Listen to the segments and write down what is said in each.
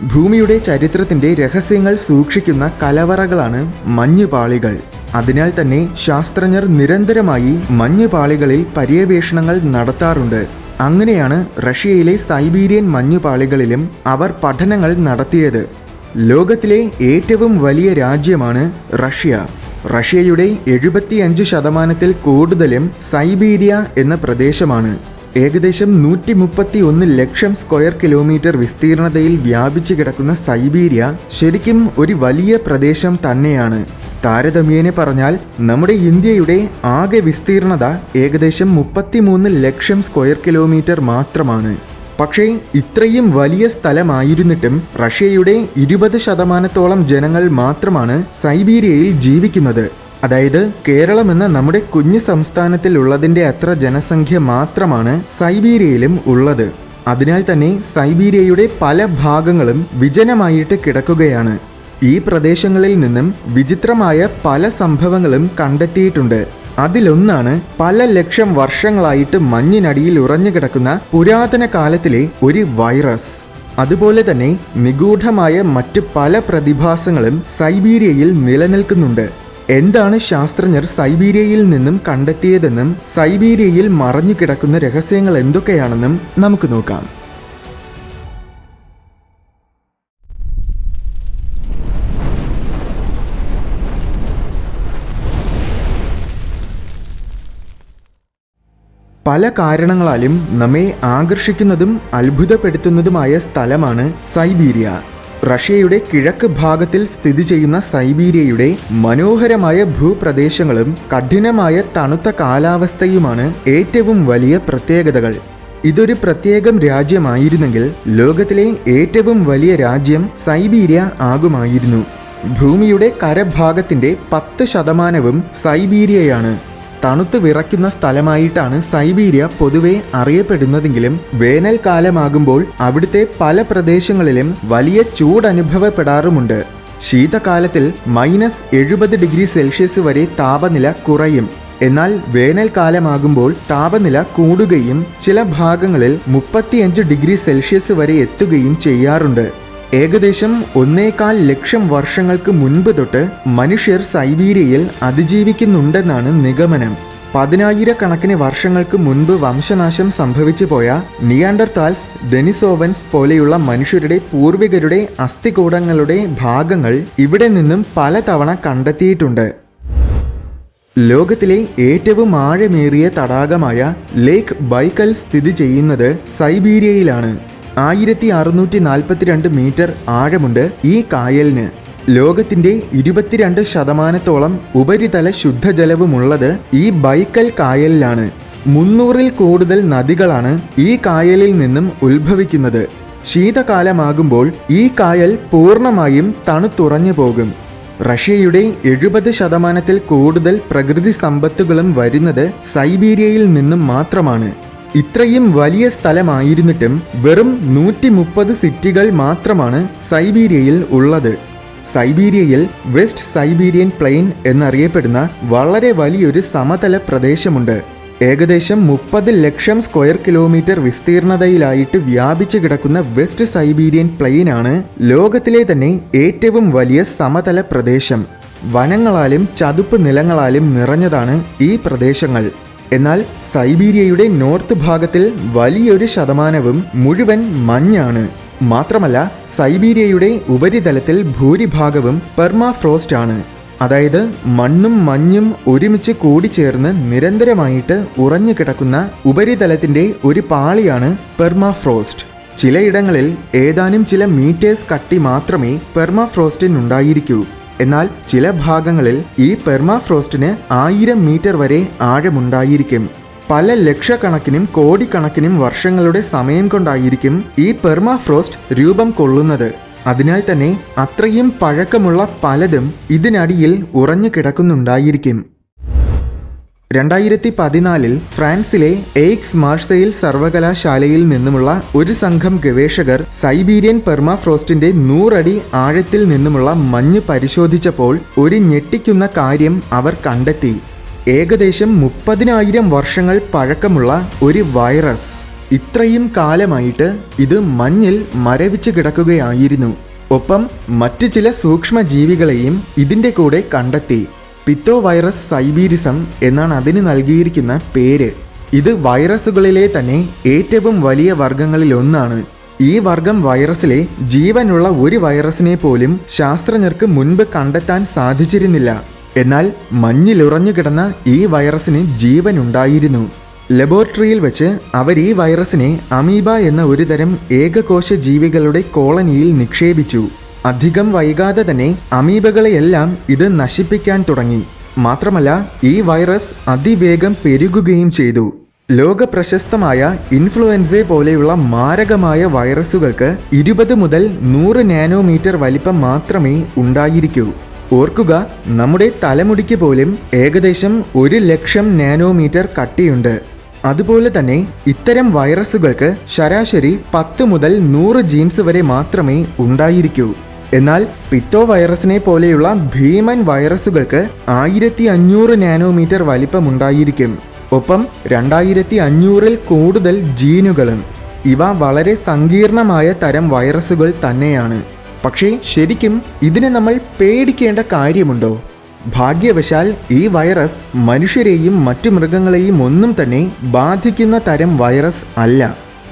ഭൂമിയുടെ ചരിത്രത്തിന്റെ രഹസ്യങ്ങൾ സൂക്ഷിക്കുന്ന കലവറകളാണ് മഞ്ഞുപാളികൾ. അതിനാൽ തന്നെ ശാസ്ത്രജ്ഞർ നിരന്തരമായി മഞ്ഞുപാളികളിൽ പര്യവേഷണങ്ങൾ നടത്താറുണ്ട്. അങ്ങനെയാണ് റഷ്യയിലെ സൈബീരിയൻ മഞ്ഞുപാളികളിലും അവർ പഠനങ്ങൾ നടത്തിയത്. ലോകത്തിലെ ഏറ്റവും വലിയ രാജ്യമാണ് റഷ്യ. റഷ്യയുടെ 75% കൂടുതലും സൈബീരിയ എന്ന പ്രദേശമാണ്. ഏകദേശം 131 ലക്ഷം സ്ക്വയർ കിലോമീറ്റർ വിസ്തീർണതയിൽ വ്യാപിച്ചു കിടക്കുന്ന സൈബീരിയ ശരിക്കും ഒരു വലിയ പ്രദേശം തന്നെയാണ്. താരതമ്യേന പറഞ്ഞാൽ നമ്മുടെ ഇന്ത്യയുടെ ആകെ വിസ്തീർണത ഏകദേശം 33 ലക്ഷം സ്ക്വയർ കിലോമീറ്റർ മാത്രമാണ്. പക്ഷേ ഇത്രയും വലിയ സ്ഥലമായിരുന്നിട്ടും റഷ്യയുടെ 20% ജനങ്ങൾ മാത്രമാണ് സൈബീരിയയിൽ ജീവിക്കുന്നത്. അതായത് കേരളം എന്ന നമ്മുടെ കുഞ്ഞു സംസ്ഥാനത്തിൽ ഉള്ളതിൻ്റെ അത്ര ജനസംഖ്യ മാത്രമാണ് സൈബീരിയയിലും ഉള്ളത്. അതിനാൽ തന്നെ സൈബീരിയയുടെ പല ഭാഗങ്ങളും വിജനമായിട്ട് കിടക്കുകയാണ്. ഈ പ്രദേശങ്ങളിൽ നിന്നും വിചിത്രമായ പല സംഭവങ്ങളും കണ്ടെത്തിയിട്ടുണ്ട്. അതിലൊന്നാണ് പല ലക്ഷം വർഷങ്ങളായിട്ട് മഞ്ഞിനടിയിൽ ഉറഞ്ഞു കിടക്കുന്ന പുരാതന കാലത്തിലെ ഒരു വൈറസ്. അതുപോലെ തന്നെ നിഗൂഢമായ മറ്റ് പല പ്രതിഭാസങ്ങളും സൈബീരിയയിൽ നിലനിൽക്കുന്നുണ്ട്. എന്താണ് ശാസ്ത്രജ്ഞർ സൈബീരിയയിൽ നിന്നും കണ്ടെത്തിയതെന്നും സൈബീരിയയിൽ മറഞ്ഞു കിടക്കുന്ന രഹസ്യങ്ങൾ എന്തൊക്കെയാണെന്നും നമുക്ക് നോക്കാം. പല കാരണങ്ങളാലും നമ്മെ ആകർഷിക്കുന്നതും അത്ഭുതപ്പെടുത്തുന്നതുമായ സ്ഥലമാണ് സൈബീരിയ. റഷ്യയുടെ കിഴക്ക് ഭാഗത്തിൽ സ്ഥിതി ചെയ്യുന്ന സൈബീരിയയുടെ മനോഹരമായ ഭൂപ്രദേശങ്ങളും കഠിനമായ തണുത്ത കാലാവസ്ഥയുമാണ് ഏറ്റവും വലിയ പ്രത്യേകതകൾ. ഇതൊരു പ്രത്യേകം രാജ്യമായിരുന്നെങ്കിൽ ലോകത്തിലെ ഏറ്റവും വലിയ രാജ്യം സൈബീരിയ ആകുമായിരുന്നു. ഭൂമിയുടെ കരഭാഗത്തിന്റെ 10% സൈബീരിയയാണ്. തണുത്ത് വിറയ്ക്കുന്ന സ്ഥലമായിട്ടാണ് സൈബീരിയ പൊതുവെ അറിയപ്പെടുന്നതെങ്കിലും വേനൽക്കാലമാകുമ്പോൾ അവിടുത്തെ പല പ്രദേശങ്ങളിലും വലിയ ചൂടനുഭവപ്പെടാറുമുണ്ട്. ശീതകാലത്തിൽ -70°C വരെ താപനില കുറയും. എന്നാൽ വേനൽക്കാലമാകുമ്പോൾ താപനില കൂടുകയും ചില ഭാഗങ്ങളിൽ 35°C വരെ എത്തുകയും ചെയ്യാറുണ്ട്. ഏകദേശം 1.25 ലക്ഷം വർഷങ്ങൾക്ക് മുൻപ് തൊട്ട് മനുഷ്യർ സൈബീരിയയിൽ അതിജീവിക്കുന്നുണ്ടെന്നാണ് നിഗമനം. 10,000 വർഷങ്ങൾക്ക് മുൻപ് വംശനാശം സംഭവിച്ചു പോയ നിയാൻഡർതാൽസ്, ഡെനിസോവൻസ് പോലെയുള്ള മനുഷ്യരുടെ പൂർവികരുടെ അസ്ഥികൂടങ്ങളുടെ ഭാഗങ്ങൾ ഇവിടെ നിന്നും പലതവണ കണ്ടെത്തിയിട്ടുണ്ട്. ലോകത്തിലെ ഏറ്റവും ആഴമേറിയ തടാകമായ ലേക്ക് ബൈക്കൽ സ്ഥിതി ചെയ്യുന്നത് സൈബീരിയയിലാണ്. 1642 മീറ്റർ ആഴമുണ്ട് ഈ കായലിന്. ലോകത്തിന്റെ 22% ഉപരിതല ശുദ്ധജലവുമുള്ളത് ഈ ബൈക്കൽ കായലിലാണ്. 300-ൽ കൂടുതൽ നദികളാണ് ഈ കായലിൽ നിന്നും ഉത്ഭവിക്കുന്നത്. ശീതകാലമാകുമ്പോൾ ഈ കായൽ പൂർണ്ണമായും തണുത്തുറഞ്ഞു പോകും. റഷ്യയുടെ 70%-ൽ കൂടുതൽ പ്രകൃതി സമ്പത്തുകളും വരുന്നത് സൈബീരിയയിൽ നിന്നും മാത്രമാണ്. ഇത്രയും വലിയ സ്ഥലമായിരുന്നിട്ടും വെറും 130 സിറ്റികൾ മാത്രമാണ് സൈബീരിയയിൽ ഉള്ളത്. സൈബീരിയയിൽ വെസ്റ്റ് സൈബീരിയൻ പ്ലെയിൻ എന്നറിയപ്പെടുന്ന വളരെ വലിയൊരു സമതല പ്രദേശമുണ്ട്. ഏകദേശം 30 ലക്ഷം സ്ക്വയർ കിലോമീറ്റർ വിസ്തീർണതയിലായിട്ട് വ്യാപിച്ചു കിടക്കുന്ന വെസ്റ്റ് സൈബീരിയൻ പ്ലെയിനാണ് ലോകത്തിലെ തന്നെ ഏറ്റവും വലിയ സമതല പ്രദേശം. വനങ്ങളാലും ചതുപ്പ് നിലങ്ങളാലും നിറഞ്ഞതാണ് ഈ പ്രദേശങ്ങൾ. എന്നാൽ സൈബീരിയയുടെ നോർത്ത് ഭാഗത്തിൽ വലിയൊരു ശതമാനവും മുഴുവൻ മഞ്ഞാണ്. മാത്രമല്ല സൈബീരിയയുടെ ഉപരിതലത്തിൽ ഭൂരിഭാഗവും പെർമാഫ്രോസ്റ്റ് ആണ്. അതായത് മണ്ണും മഞ്ഞും ഒരുമിച്ച് കൂടിച്ചേർന്ന് നിരന്തരമായിട്ട് ഉറഞ്ഞു കിടക്കുന്ന ഉപരിതലത്തിന്റെ ഒരു പാളിയാണ് പെർമാഫ്രോസ്റ്റ്. ചിലയിടങ്ങളിൽ ഏതാനും ചില മീറ്റേഴ്സ് കട്ടി മാത്രമേ പെർമാഫ്രോസ്റ്റിനുണ്ടായിരിക്കൂ. എന്നാൽ ചില ഭാഗങ്ങളിൽ ഈ പെർമാഫ്രോസ്റ്റിന് 1000 മീറ്റർ വരെ ആഴമുണ്ടായിരിക്കും. പല ലക്ഷക്കണക്കിനും കോടിക്കണക്കിനും വർഷങ്ങളുടെ സമയം കൊണ്ടായിരിക്കും ഈ പെർമാഫ്രോസ്റ്റ് രൂപം കൊള്ളുന്നത്. അതിനാൽ തന്നെ അത്രയും പഴക്കമുള്ള പലതും ഇതിനടിയിൽ ഉറഞ്ഞു കിടക്കുന്നുണ്ടായിരിക്കും. 2014 ഫ്രാൻസിലെ എയ്ക്സ് മാർസെയിൽ സർവകലാശാലയിൽ നിന്നുമുള്ള ഒരു സംഘം ഗവേഷകർ സൈബീരിയൻ പെർമാഫ്രോസ്റ്റിന്റെ 100 അടി ആഴത്തിൽ നിന്നുമുള്ള മഞ്ഞ് പരിശോധിച്ചപ്പോൾ ഒരു ഞെട്ടിക്കുന്ന കാര്യം അവർ കണ്ടെത്തി. ഏകദേശം 30,000 വർഷങ്ങൾ പഴക്കമുള്ള ഒരു വൈറസ്. ഇത്രയും കാലമായിട്ട് ഇത് മഞ്ഞിൽ മരവിച്ച് കിടക്കുകയായിരുന്നു. ഒപ്പം മറ്റു ചില സൂക്ഷ്മജീവികളെയും ഇതിൻ്റെ കൂടെ കണ്ടെത്തി. പിത്തോ വൈറസ് സൈബീരിസം എന്നാണ് അതിന് നൽകിയിരിക്കുന്ന പേര്. ഇത് വൈറസുകളിലെ തന്നെ ഏറ്റവും വലിയ വർഗങ്ങളിലൊന്നാണ്. ഈ വർഗം വൈറസിലെ ജീവനുള്ള ഒരു വൈറസിനെ പോലും ശാസ്ത്രജ്ഞർക്ക് മുൻപ് കണ്ടെത്താൻ സാധിച്ചിരുന്നില്ല. എന്നാൽ മഞ്ഞിലുറഞ്ഞു കിടന്ന ഈ വൈറസിന് ജീവനുണ്ടായിരുന്നു. ലബോറട്ടറിയിൽ വെച്ച് അവർ ഈ വൈറസിനെ അമീബ എന്ന ഒരു തരം ഏകകോശ ജീവികളുടെ കോളനിയിൽ നിക്ഷേപിച്ചു. അധികം വൈകാതെ തന്നെ അമീബകളെയെല്ലാം ഇത് നശിപ്പിക്കാൻ തുടങ്ങി. മാത്രമല്ല ഈ വൈറസ് അതിവേഗം പെരുകുകയും ചെയ്തു. ലോക പ്രശസ്തമായ ഇൻഫ്ലുവൻസ പോലെയുള്ള മാരകമായ വൈറസുകൾക്ക് 20 മുതൽ 100 നാനോമീറ്റർ വലിപ്പം മാത്രമേ ഉണ്ടായിരിക്കൂ. ഓർക്കുക, നമ്മുടെ തലമുടിക്ക് പോലും ഏകദേശം 1,00,000 നാനോമീറ്റർ കട്ടിയുണ്ട്. അതുപോലെ തന്നെ ഇത്തരം വൈറസുകൾക്ക് ശരാശരി 10 മുതൽ 100 ജീൻസ് വരെ മാത്രമേ ഉണ്ടായിരിക്കൂ. എന്നാൽ പിത്തോ വൈറസിനെ പോലെയുള്ള ഭീമൻ വൈറസുകൾക്ക് 1500 നാനോമീറ്റർ വലിപ്പമുണ്ടായിരിക്കും. ഒപ്പം 2500-ൽ കൂടുതൽ ജീനുകളും. ഇവ വളരെ സങ്കീർണമായ തരം വൈറസുകൾ തന്നെയാണ്. പക്ഷേ ശരിക്കും ഇതിനെ നമ്മൾ പേടിക്കേണ്ട കാര്യമുണ്ടോ? ഭാഗ്യവശാൽ ഈ വൈറസ് മനുഷ്യരെയും മറ്റു മൃഗങ്ങളെയും ഒന്നും തന്നെ ബാധിക്കുന്ന തരം വൈറസ് അല്ല.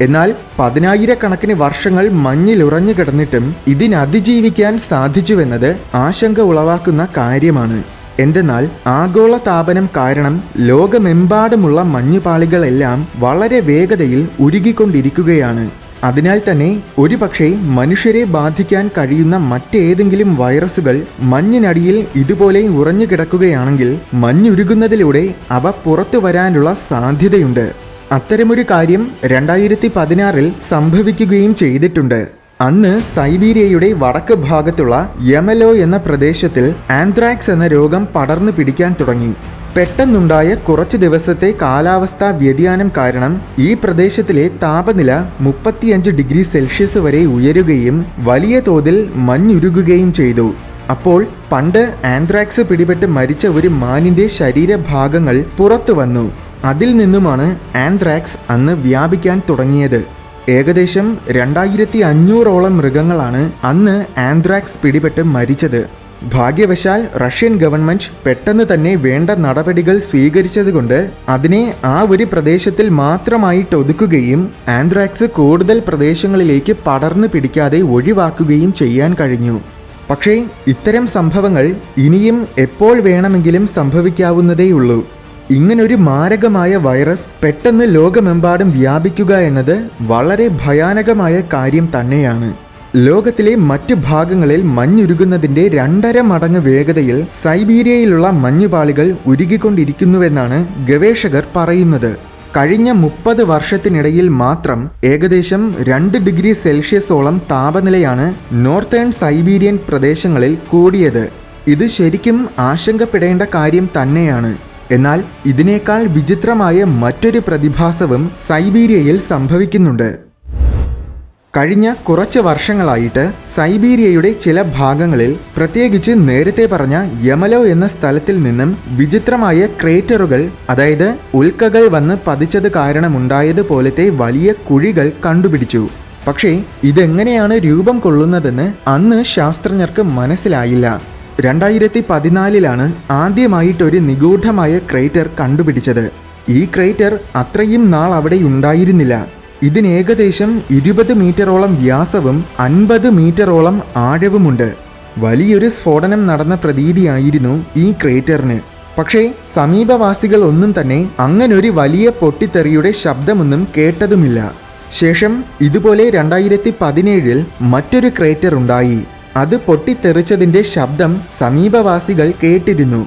എന്നാൽ 10,000-കണക്കിന് വർഷങ്ങൾ മഞ്ഞിലുറഞ്ഞു കിടന്നിട്ടും ഇതിനതിജീവിക്കാൻ സാധിച്ചുവെന്നത് ആശങ്ക ഉളവാക്കുന്ന കാര്യമാണ്. എന്തെന്നാൽ ആഗോളതാപനം കാരണം ലോകമെമ്പാടുമുള്ള മഞ്ഞുപാളികളെല്ലാം വളരെ വേഗതയിൽ ഉരുകിക്കൊണ്ടിരിക്കുകയാണ്. അതിനാൽ തന്നെ ഒരുപക്ഷെ മനുഷ്യരെ ബാധിക്കാൻ കഴിയുന്ന മറ്റേതെങ്കിലും വൈറസുകൾ മഞ്ഞിനടിയിൽ ഇതുപോലെ ഉറഞ്ഞു കിടക്കുകയാണെങ്കിൽ മഞ്ഞുരുകുന്നതിലൂടെ അവ പുറത്തു വരാനുള്ള സാധ്യതയുണ്ട്. അത്തരമൊരു കാര്യം 2016-ൽ സംഭവിക്കുകയും ചെയ്തിട്ടുണ്ട്. അന്ന് സൈബീരിയയുടെ വടക്ക് ഭാഗത്തുള്ള യമലോ എന്ന പ്രദേശത്തിൽ ആന്ത്രാക്സ് എന്ന രോഗം പടർന്നു പിടിക്കാൻ തുടങ്ങി. പെട്ടെന്നുണ്ടായ കുറച്ച് ദിവസത്തെ കാലാവസ്ഥാ വ്യതിയാനം കാരണം ഈ പ്രദേശത്തിലെ താപനില 35 ഡിഗ്രി സെൽഷ്യസ് വരെ ഉയരുകയും വലിയ തോതിൽ മഞ്ഞുരുകുകയും ചെയ്തു. അപ്പോൾ പണ്ട് ആന്ത്രാക്സ് പിടിപെട്ട് മരിച്ച ഒരു മാനിന്റെ ശരീരഭാഗങ്ങൾ പുറത്തു വന്നു. അതിൽ നിന്നുമാണ് ആന്ത്രാക്സ് അന്ന് വ്യാപിക്കാൻ തുടങ്ങിയത്. ഏകദേശം 2500-ഓളം മൃഗങ്ങളാണ് അന്ന് ആന്ത്രാക്സ് പിടിപെട്ട് മരിച്ചത്. ഭാഗ്യവശാൽ റഷ്യൻ ഗവൺമെന്റ് പെട്ടെന്ന് തന്നെ വേണ്ട നടപടികൾ സ്വീകരിച്ചതുകൊണ്ട് അതിനെ ആ ഒരു പ്രദേശത്തിൽ മാത്രമായിട്ട് ഒതുക്കുകയും ആന്ത്രാക്സ് കൂടുതൽ പ്രദേശങ്ങളിലേക്ക് പടർന്നു പിടിക്കാതെ ഒഴിവാക്കുകയും ചെയ്യാൻ കഴിഞ്ഞു. പക്ഷേ ഇത്തരം സംഭവങ്ങൾ ഇനിയും എപ്പോൾ വേണമെങ്കിലും സംഭവിക്കാവുന്നതേയുള്ളൂ. ഇങ്ങനൊരു മാരകമായ വൈറസ് പെട്ടെന്ന് ലോകമെമ്പാടും വ്യാപിക്കുക എന്നത് വളരെ ഭയാനകമായ കാര്യം തന്നെയാണ്. ലോകത്തിലെ മറ്റ് ഭാഗങ്ങളിൽ മഞ്ഞുരുകുന്നതിൻ്റെ 2.5 മടങ്ങ് വേഗതയിൽ സൈബീരിയയിലുള്ള മഞ്ഞുപാളികൾ ഉരുകിക്കൊണ്ടിരിക്കുന്നുവെന്നാണ് ഗവേഷകർ പറയുന്നത്. കഴിഞ്ഞ 30 വർഷത്തിനിടയിൽ മാത്രം ഏകദേശം 2 ഡിഗ്രി സെൽഷ്യസോളം താപനിലയാണ് നോർത്തേൺ സൈബീരിയൻ പ്രദേശങ്ങളിൽ കൂടിയത്. ഇത് ശരിക്കും ആശങ്കപ്പെടേണ്ട കാര്യം തന്നെയാണ്. എന്നാൽ ഇതിനേക്കാൾ വിചിത്രമായ മറ്റൊരു പ്രതിഭാസവും സൈബീരിയയിൽ സംഭവിക്കുന്നുണ്ട്. കഴിഞ്ഞ കുറച്ച് വർഷങ്ങളായിട്ട് സൈബീരിയയുടെ ചില ഭാഗങ്ങളിൽ, പ്രത്യേകിച്ച് നേരത്തെ പറഞ്ഞ യമലോ എന്ന സ്ഥലത്തിൽ നിന്നും വിചിത്രമായ ക്രേറ്ററുകൾ, അതായത് ഉൽക്കകൾ വന്ന് പതിച്ചത് കാരണമുണ്ടായതുപോലത്തെ വലിയ കുഴികൾ കണ്ടുപിടിച്ചു. പക്ഷേ ഇതെങ്ങനെയാണ് രൂപം കൊള്ളുന്നതെന്ന് അന്ന് ശാസ്ത്രജ്ഞർക്ക് മനസ്സിലായില്ല. 2014-ലാണ് ആദ്യമായിട്ടൊരു നിഗൂഢമായ ക്രേറ്റർ കണ്ടുപിടിച്ചത്. ഈ ക്രേറ്റർ അത്രയും നാൾ അവിടെ ഉണ്ടായിരുന്നില്ല. ഇതിന് ഏകദേശം 20 മീറ്ററോളം വ്യാസവും 50 മീറ്ററോളം ആഴവുമുണ്ട്. വലിയൊരു സ്ഫോടനം നടന്ന പ്രതീതിയായിരുന്നു ഈ ക്രേറ്ററിന്. പക്ഷേ സമീപവാസികൾ ഒന്നും തന്നെ അങ്ങനൊരു വലിയ പൊട്ടിത്തെറിയുടെ ശബ്ദമൊന്നും കേട്ടതുമില്ല. ശേഷം ഇതുപോലെ 2017-ൽ മറ്റൊരു ക്രേറ്റർ ഉണ്ടായി. അത് പൊട്ടിത്തെറിച്ചതിൻ്റെ ശബ്ദം സമീപവാസികൾ കേട്ടിരുന്നു.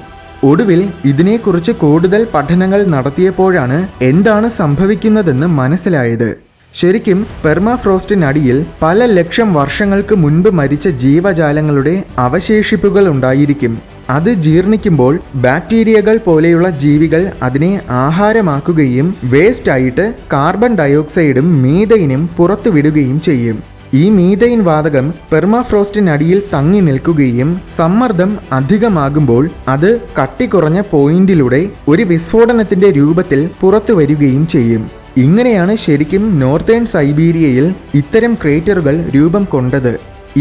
ഒടുവിൽ ഇതിനെക്കുറിച്ച് കൂടുതൽ പഠനങ്ങൾ നടത്തിയപ്പോഴാണ് എന്താണ് സംഭവിക്കുന്നതെന്ന് മനസ്സിലായത്. ശരിക്കും പെർമാഫ്രോസ്റ്റിനടിയിൽ പല ലക്ഷം വർഷങ്ങൾക്ക് മുൻപ് മരിച്ച ജീവജാലങ്ങളുടെ അവശേഷിപ്പുകൾ ഉണ്ടായിരിക്കും. അത് ജീർണിക്കുമ്പോൾ ബാക്ടീരിയകൾ പോലെയുള്ള ജീവികൾ അതിനെ ആഹാരമാക്കുകയും വേസ്റ്റായിട്ട് കാർബൺ ഡയോക്സൈഡും മീഥൈനും പുറത്തുവിടുകയും ചെയ്യും. ഈ മീഥൈൻ വാതകം പെർമാഫ്രോസ്റ്റിനടിയിൽ തങ്ങി നിൽക്കുകയും സമ്മർദ്ദം അധികമാകുമ്പോൾ അത് കട്ടി കുറഞ്ഞ പോയിന്റിലൂടെ ഒരു വിസ്ഫോടനത്തിന്റെ രൂപത്തിൽ പുറത്തു വരികയും ചെയ്യും. ഇങ്ങനെയാണ് ശരിക്കും നോർത്തേൺ സൈബീരിയയിൽ ഇത്തരം ക്രേറ്ററുകൾ രൂപം കൊണ്ടത്.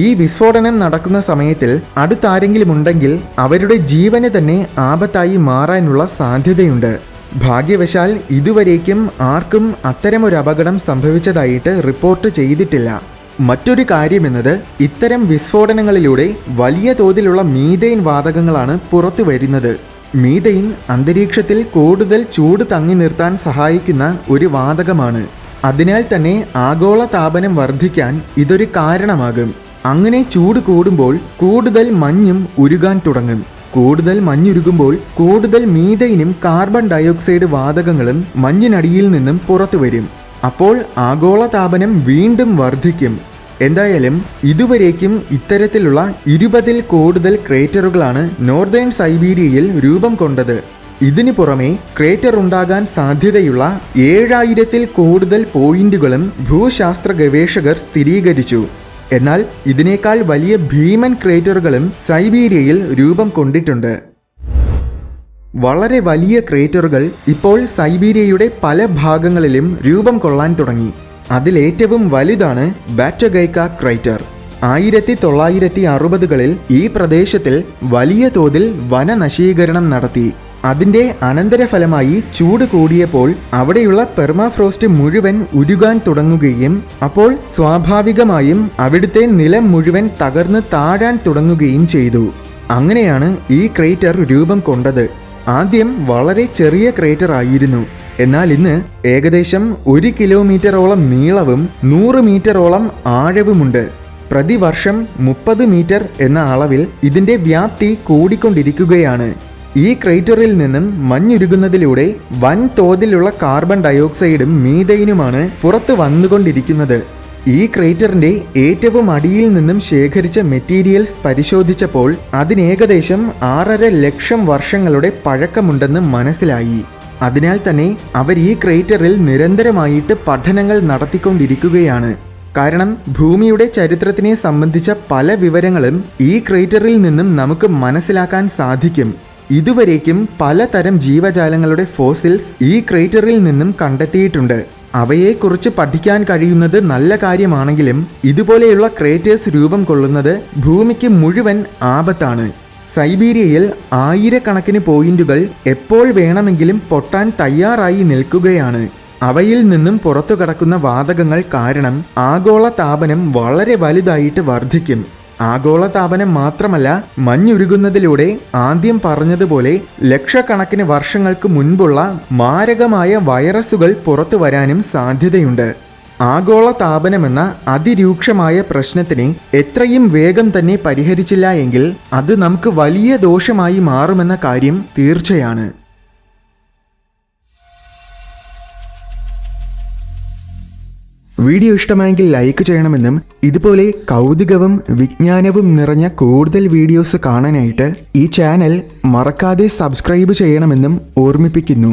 ഈ വിസ്ഫോടനം നടക്കുന്ന സമയത്തിൽ അടുത്താരെങ്കിലും ഉണ്ടെങ്കിൽ അവരുടെ ജീവന് തന്നെ ആപത്തായി മാറാനുള്ള സാധ്യതയുണ്ട്. ഭാഗ്യവശാൽ ഇതുവരേക്കും ആർക്കും അത്തരമൊരു അപകടം സംഭവിച്ചതായിട്ട് റിപ്പോർട്ട് ചെയ്തിട്ടില്ല. മറ്റൊരു കാര്യമെന്നത് ഇത്തരം വിസ്ഫോടനങ്ങളിലൂടെ വലിയ തോതിലുള്ള മീഥെയ്ൻ വാതകങ്ങളാണ് പുറത്തു വരുന്നത്. മീഥെയ്ൻ അന്തരീക്ഷത്തിൽ കൂടുതൽ ചൂട് തങ്ങി നിർത്താൻ സഹായിക്കുന്ന ഒരു വാതകമാണ്. അതിനാൽ തന്നെ ആഗോള താപനം വർദ്ധിക്കാൻ ഇതൊരു കാരണമാകും. അങ്ങനെ ചൂട് കൂടുമ്പോൾ കൂടുതൽ മഞ്ഞും ഉരുകാൻ തുടങ്ങും. കൂടുതൽ മഞ്ഞുരുകുമ്പോൾ കൂടുതൽ മീഥെയ്നും കാർബൺ ഡയോക്സൈഡ് വാതകങ്ങളും മഞ്ഞിനടിയിൽ നിന്നും പുറത്തു വരും. അപ്പോൾ ആഗോള താപനം വീണ്ടും വർദ്ധിക്കും. എന്തായാലും ഇതുവരേക്കും ഇത്തരത്തിലുള്ള 20-ൽ കൂടുതൽ ക്രേറ്ററുകളാണ് നോർത്തേൺ സൈബീരിയയിൽ രൂപം കൊണ്ടത്. ഇതിനു പുറമെ ക്രേറ്റർ ഉണ്ടാകാൻ സാധ്യതയുള്ള 7000-ൽ കൂടുതൽ പോയിന്റുകളും ഭൂശാസ്ത്ര ഗവേഷകർ സ്ഥിരീകരിച്ചു. എന്നാൽ ഇതിനേക്കാൾ വലിയ ഭീമൻ ക്രേറ്ററുകളും സൈബീരിയയിൽ രൂപം കൊണ്ടിട്ടുണ്ട്. വളരെ വലിയ ക്രേറ്ററുകൾ ഇപ്പോൾ സൈബീരിയയുടെ പല ഭാഗങ്ങളിലും രൂപം കൊള്ളാൻ തുടങ്ങി. അതിലേറ്റവും വലുതാണ് ബാറ്റഗൈക്ക ക്രൈറ്റർ. 1960-കളിൽ ഈ പ്രദേശത്തിൽ വലിയ തോതിൽ വനനശീകരണം നടത്തി. അതിന്റെ അനന്തരഫലമായി ചൂട് കൂടിയപ്പോൾ അവിടെയുള്ള പെർമാഫ്രോസ്റ്റ് മുഴുവൻ ഉരുകാൻ തുടങ്ങുകയും അപ്പോൾ സ്വാഭാവികമായും അവിടുത്തെ നിലം മുഴുവൻ തകർന്ന് താഴാൻ തുടങ്ങുകയും ചെയ്തു. അങ്ങനെയാണ് ഈ ക്രേറ്റർ രൂപം കൊണ്ടത്. ആദ്യം വളരെ ചെറിയ ക്രേറ്റർ ആയിരുന്നു. എന്നാൽ ഇന്ന് ഏകദേശം 1 കിലോമീറ്ററോളം നീളവും 100 മീറ്ററോളം ആഴവുമുണ്ട്. പ്രതിവർഷം 30 മീറ്റർ എന്ന അളവിൽ ഇതിന്റെ വ്യാപ്തി കൂടിക്കൊണ്ടിരിക്കുകയാണ്. ഈ ക്രേറ്ററിൽ നിന്നും മഞ്ഞുരുകുന്നതിലൂടെ വൻ തോതിലുള്ള കാർബൺ ഡയോക്സൈഡും മീഥെയ്നുമാണ് പുറത്തു വന്നുകൊണ്ടിരിക്കുന്നത്. ഈ ക്രേറ്ററിന്റെ ഏറ്റവും അടിയിൽ നിന്നും ശേഖരിച്ച മെറ്റീരിയൽസ് പരിശോധിച്ചപ്പോൾ അതിനേകദേശം 6.5 ലക്ഷം വർഷങ്ങളുടെ പഴക്കമുണ്ടെന്ന് മനസ്സിലായി. അതിനാൽ തന്നെ അവർ ഈ ക്രേറ്ററിൽ നിരന്തരമായിട്ട് പഠനങ്ങൾ നടത്തിക്കൊണ്ടിരിക്കുകയാണ്. കാരണം ഭൂമിയുടെ ചരിത്രത്തിനെ സംബന്ധിച്ച പല വിവരങ്ങളും ഈ ക്രേറ്ററിൽ നിന്നും നമുക്ക് മനസ്സിലാക്കാൻ സാധിക്കും. ഇതുവരേക്കും പലതരം ജീവജാലങ്ങളുടെ ഫോസിൽസ് ഈ ക്രേറ്ററിൽ നിന്നും കണ്ടെത്തിയിട്ടുണ്ട്. അവയെക്കുറിച്ച് പഠിക്കാൻ കഴിയുന്നത് നല്ല കാര്യമാണെങ്കിലും ഇതുപോലെയുള്ള ക്രേറ്റേഴ്സ് രൂപം കൊള്ളുന്നത് ഭൂമിക്ക് മുഴുവൻ ആപത്താണ്. സൈബീരിയയിൽ ആയിരക്കണക്കിന് പോയിന്റുകൾ എപ്പോൾ വേണമെങ്കിലും പൊട്ടാൻ തയ്യാറായി നിൽക്കുകയാണ്. അവയിൽ നിന്നും പുറത്തു കടക്കുന്ന വാതകങ്ങൾ കാരണം ആഗോള താപനം വളരെ വലുതായിട്ട് വർദ്ധിക്കും. ആഗോള താപനം മാത്രമല്ല, മഞ്ഞുരുകുന്നതിലൂടെ ആദ്യം പറഞ്ഞതുപോലെ ലക്ഷക്കണക്കിന് വർഷങ്ങൾക്ക് മുൻപുള്ള മാരകമായ വൈറസുകൾ പുറത്തു വരാനും സാധ്യതയുണ്ട്. ആഗോള താപനമെന്ന അതിരൂക്ഷമായ പ്രശ്നത്തിനെ എത്രയും വേഗം തന്നെ പരിഹരിച്ചില്ല എങ്കിൽ അത് നമുക്ക് വലിയ ദോഷമായി മാറുമെന്ന കാര്യം തീർച്ചയാണ്. വീഡിയോ ഇഷ്ടമായെങ്കിൽ ലൈക്ക് ചെയ്യണമെന്നും ഇതുപോലെ കൗതുകവും വിജ്ഞാനവും നിറഞ്ഞ കൂടുതൽ വീഡിയോസ് കാണാനായിട്ട് ഈ ചാനൽ മറക്കാതെ സബ്സ്ക്രൈബ് ചെയ്യണമെന്നും ഓർമ്മിപ്പിക്കുന്നു.